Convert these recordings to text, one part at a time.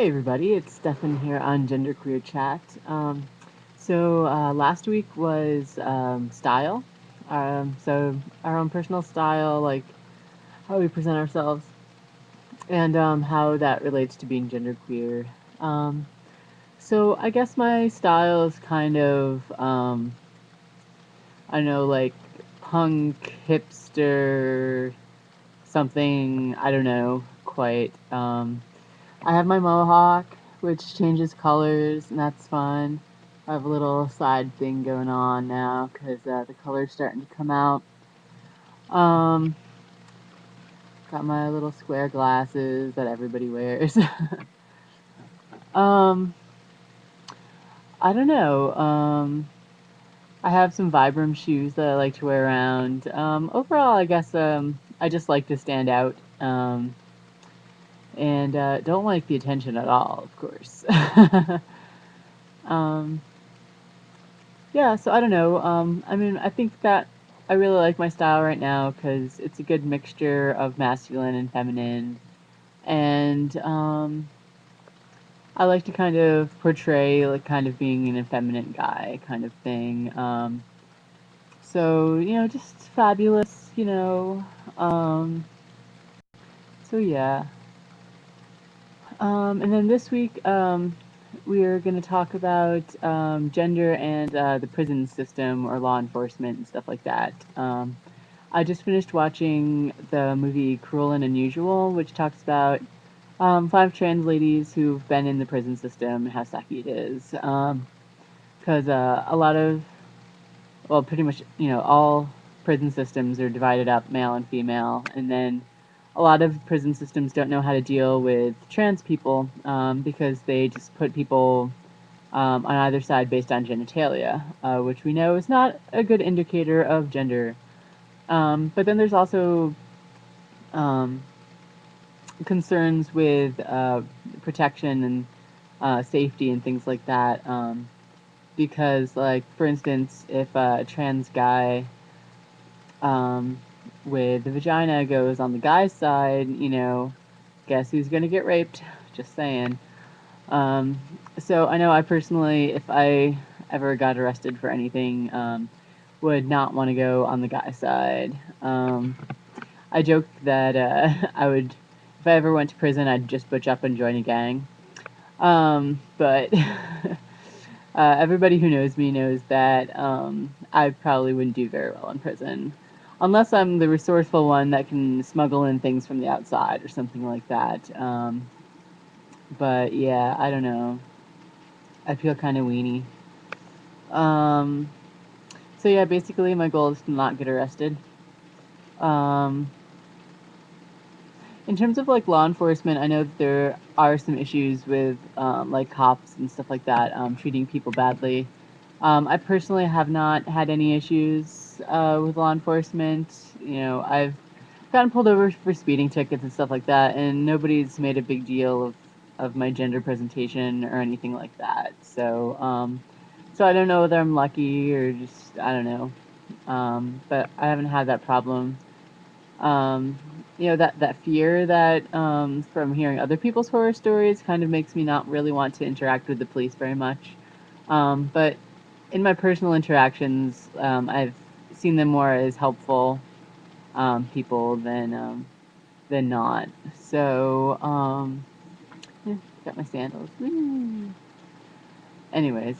Hey everybody, it's Stefan here on GenderqueerChat. Last week was style. So our own personal style, like how we present ourselves, and how that relates to being genderqueer. Um, so I guess my style is kind of, I don't know, like punk, hipster, something, I don't know quite. I have my mohawk, which changes colors, and that's fun. I have a little side thing going on now because the color's starting to come out. Um, got my little square glasses that everybody wears. um, I don't know. I have some Vibram shoes that I like to wear around. Overall, I guess I just like to stand out. And don't like the attention at all, of course. um, Yeah, so I don't know. I mean, I think that I really like my style right now because it's a good mixture of masculine and feminine, and I like to kind of portray like kind of being an effeminate guy kind of thing. Just fabulous, Um, so yeah. And then this week, we are going to talk about gender and the prison system or law enforcement and stuff like that. I just finished watching the movie Cruel and Unusual, which talks about five trans ladies who've been in the prison system and how sucky it is. Because a lot of, well, pretty much, all prison systems are divided up male and female, and then a lot of prison systems don't know how to deal with trans people because they just put people on either side based on genitalia, which we know is not a good indicator of gender. But then there's also um, concerns with protection and safety and things like that. Because, like, for instance, if a trans guy um, with the vagina goes on the guy's side, guess who's gonna get raped? Just saying. Um, so I know I personally, if I ever got arrested for anything, would not want to go on the guy's side. I joke that I would, if I ever went to prison, I'd just butch up and join a gang. But everybody who knows me knows that I probably wouldn't do very well in prison. Unless I'm the resourceful one that can smuggle in things from the outside or something like that. But yeah, I don't know. I feel kind of weenie. Um, so yeah, basically my goal is to not get arrested. Um, in terms of like law enforcement, I know that there are some issues with like cops and stuff like that treating people badly. I personally have not had any issues with law enforcement. I've gotten pulled over for speeding tickets and stuff like that, and nobody's made a big deal of my gender presentation or anything like that. So I don't know whether I'm lucky or just I don't know. But I haven't had that problem. Um, that fear that from hearing other people's horror stories kind of makes me not really want to interact with the police very much. But in my personal interactions, I've seen them more as helpful people than not. So yeah, got my sandals. Woo. Anyways,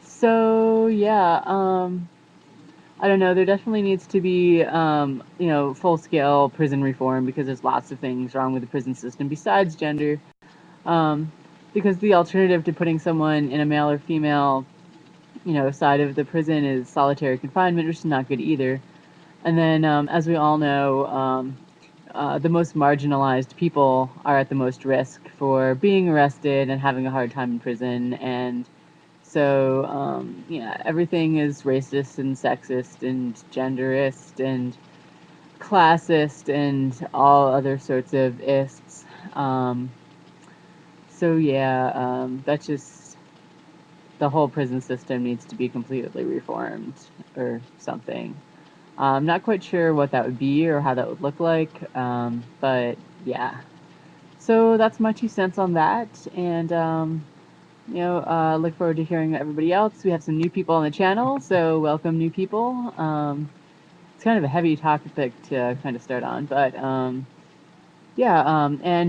so yeah, I don't know. There definitely needs to be, full scale prison reform because there's lots of things wrong with the prison system besides gender. Um, because the alternative to putting someone in a male or female, side of the prison is solitary confinement, which is not good either. And then, as we all know, the most marginalized people are at the most risk for being arrested and having a hard time in prison. And so, yeah, everything is racist and sexist and genderist and classist and all other sorts of ists. That's just the whole prison system needs to be completely reformed or something. I'm not quite sure what that would be or how that would look like, but yeah. So that's my 2 cents on that, and look forward to hearing everybody else. We have some new people on the channel, so welcome new people. It's kind of a heavy topic to kind of start on, but and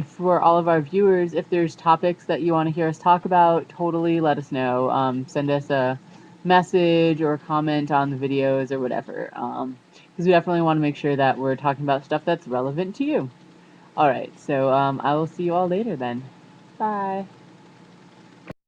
for all of our viewers, if there's topics that you want to hear us talk about, totally let us know. Send us a message or a comment on the videos or whatever, because we definitely want to make sure that we're talking about stuff that's relevant to you. All right, so I will see you all later then. Bye.